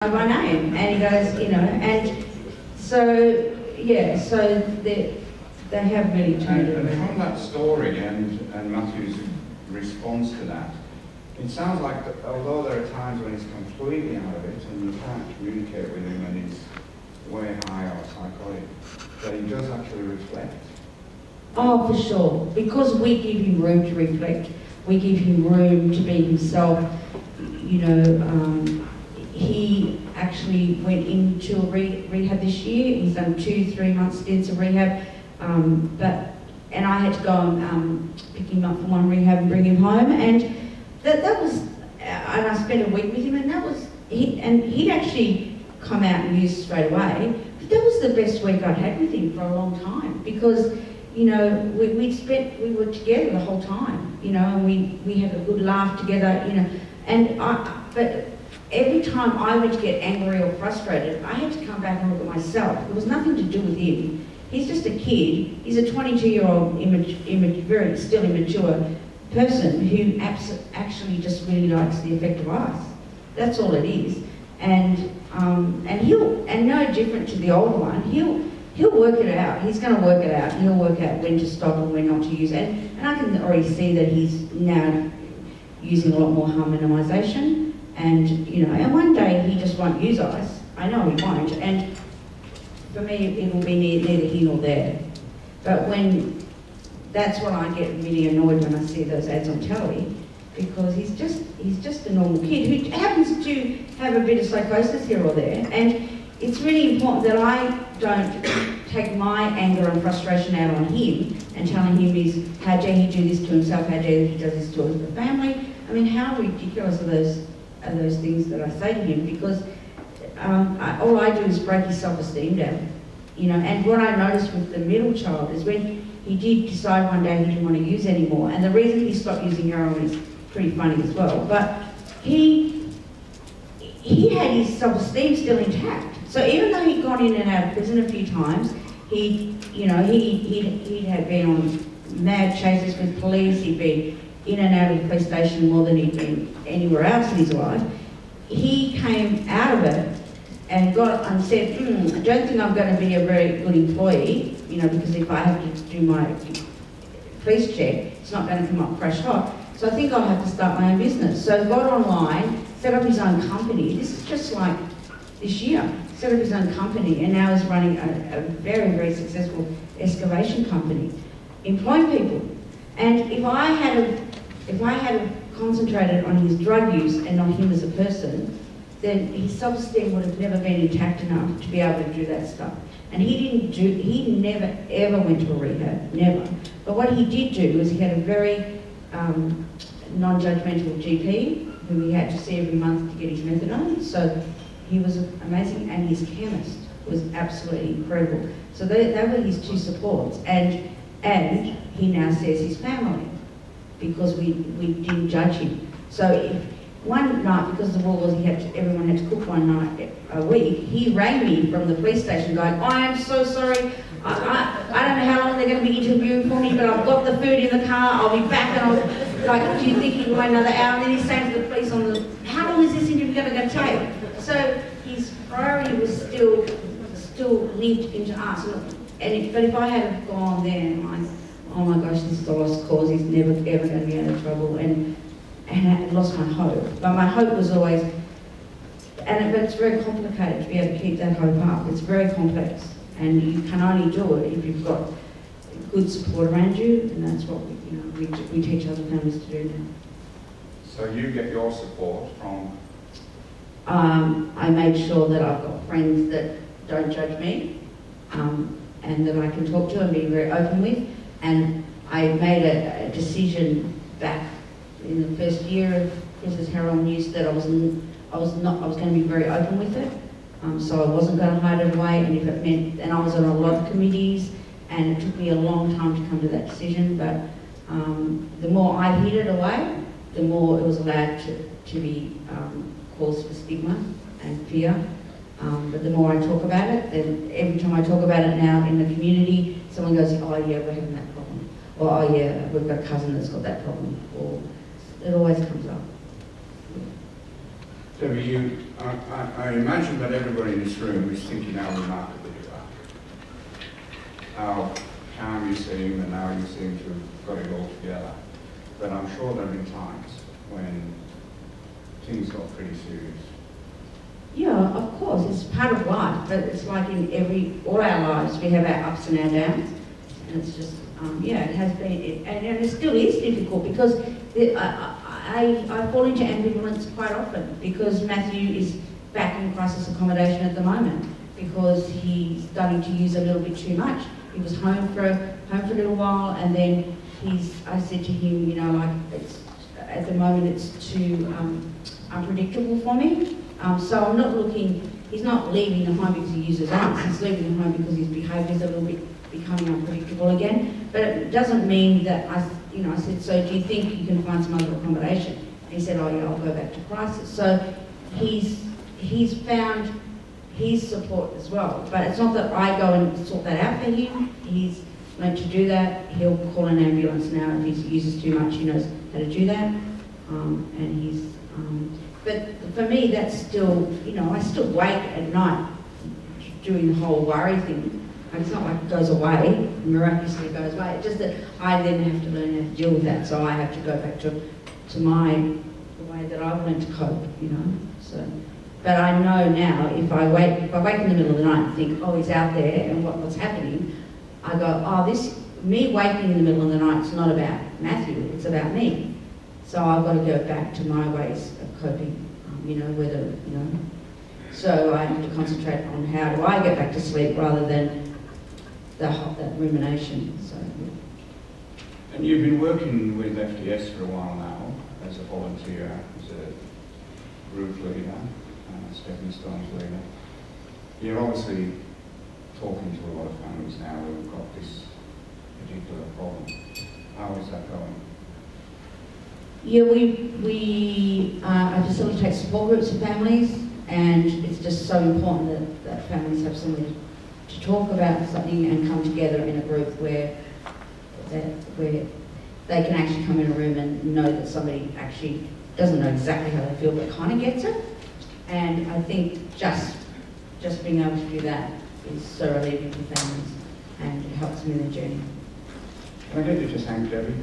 by name, and he goes, you know, and so yeah, so they have really turned it around. And from that story and Matthew's response to that, it sounds like that although there are times when he's completely out of it and you can't communicate with him and he's way high or psychotic, that he does actually reflect. Oh, for sure, because we give him room to reflect, we give him room to be himself. You know, he actually went into a rehab this year. He's done 2-3 month stints of rehab, and I had to go and pick him up from one rehab and bring him home, and that was, and I spent a week with him, and that was, he'd actually come out and used straight away. But that was the best week I'd had with him for a long time, because you know, we were together the whole time, you know, and we had a good laugh together, you know, but every time I would get angry or frustrated, I had to come back and look at myself. It was nothing to do with him. He's just a kid. He's a 22-year-old, very still immature person who actually just really likes the effect of ice. That's all it is. And no different to the old one. He'll work it out. He's going to work it out. He'll work out when to stop and when not to use it. And I can already see that he's now using a lot more harm minimization. And you know, and one day he just won't use ice. I know he won't. And for me, it will be neither here nor there. But that's when I get really annoyed when I see those ads on telly, because he's just a normal kid who happens to have a bit of psychosis here or there. And it's really important that I don't take my anger and frustration out on him and telling him how dare he do this to himself, how dare he does this to the family. I mean, how ridiculous are those things that I say to him, because all I do is break his self-esteem down, you know. And what I noticed with the middle child is when he did decide one day he didn't want to use anymore, and the reason he stopped using heroin is pretty funny as well, but he had his self-esteem still intact. So even though he'd gone in and out of prison a few times, he had been on mad chases with police, he'd been in and out of the police station more than he'd been anywhere else in his life. He came out of it and said, I don't think I'm going to be a very good employee, you know, because if I have to do my police check, it's not going to come up fresh hot. So I think I'll have to start my own business. So got online, set up his own company. This is just like this year. Set up his own company, and now is running a very, very successful excavation company, employing people. And if I had concentrated on his drug use and not him as a person, then his self-esteem would have never been intact enough to be able to do that stuff. And he never ever went to a rehab, never. But what he did do was he had a very non-judgmental GP who he had to see every month to get his methadone. So he was amazing, and his chemist was absolutely incredible. So they were his two supports, and he now says his family, because we didn't judge him. So if one night, because the rule was everyone had to cook one night a week, he rang me from the police station going, I am so sorry, I don't know how long they're going to be interviewing for me, but I've got the food in the car, I'll be back, and I'll, like, do you think you can wait another hour? And then he's saying to the police how long is this interview going to take? So his priority was still linked into us. But if I had gone there and like, oh my gosh, this is a lost cause, he's never ever going to be out of trouble, and I lost my hope. But my hope was always, but it's very complicated to be able to keep that hope up. It's very complex, and you can only do it if you've got good support around you, and that's what we teach other families to do now. So you get your support from? I made sure that I've got friends that don't judge me, and that I can talk to and be very open with. And I made a decision back in the first year of Chris's heroin use that I was going to be very open with it. So I wasn't going to hide it away, and if it meant, and I was on a lot of committees, and it took me a long time to come to that decision. But the more I hid it away, the more it was allowed to be cause for stigma and fear. But the more I talk about it, then every time I talk about it now in the community, someone goes, oh yeah, we're having that problem. Or oh yeah, we've got a cousin that's got that problem. Or it always comes up. Debbie, I imagine that everybody in this room is thinking how remarkable you are. How calm you seem and how you seem to have got it all together. But I'm sure there have been times when things got pretty serious. Yeah, of course, it's part of life, but it's like in all our lives, we have our ups and our downs. And it's just, yeah, it has been, and it still is difficult because I fall into ambivalence quite often because Matthew is back in crisis accommodation at the moment because he's starting to use a little bit too much. He was home for a little while, and then I said to him, you know, like, at the moment it's too unpredictable for me. So I'm not looking, he's not leaving the home because he uses drugs, he's leaving the home because his behaviour is a little bit becoming unpredictable again. But it doesn't mean that I said, so do you think you can find some other accommodation? And he said, oh yeah, I'll go back to crisis. So he's found his support as well. But it's not that I go and sort that out for him. He's learned to do that. He'll call an ambulance now if he uses too much. He knows how to do that. But for me, that's still, you know, I still wake at night doing the whole worry thing. It's not like it goes away, miraculously goes away. It's just that I then have to learn how to deal with that. So I have to go back to the way that I've learned to cope, you know. So, but I know now if I wake in the middle of the night and think, oh, he's out there and what's happening, I go, oh, me waking in the middle of the night is not about Matthew, it's about me. So I've got to go back to my ways of coping, you know, whether, you know. So I have to concentrate on how do I get back to sleep rather than that rumination. So. Yeah. And you've been working with FDS for a while now, as a volunteer, as a group leader, stepping stones leader. You're obviously talking to a lot of families now who've got this particular problem. How is that going? Yeah, I facilitate support groups for families, and it's just so important that families have somebody to talk about something and come together in a group where they can actually come in a room and know that somebody actually doesn't know exactly how they feel but kind of gets it. And I think just being able to do that is so relieving for families and it helps them in their journey. Can I get you to thank Debbie?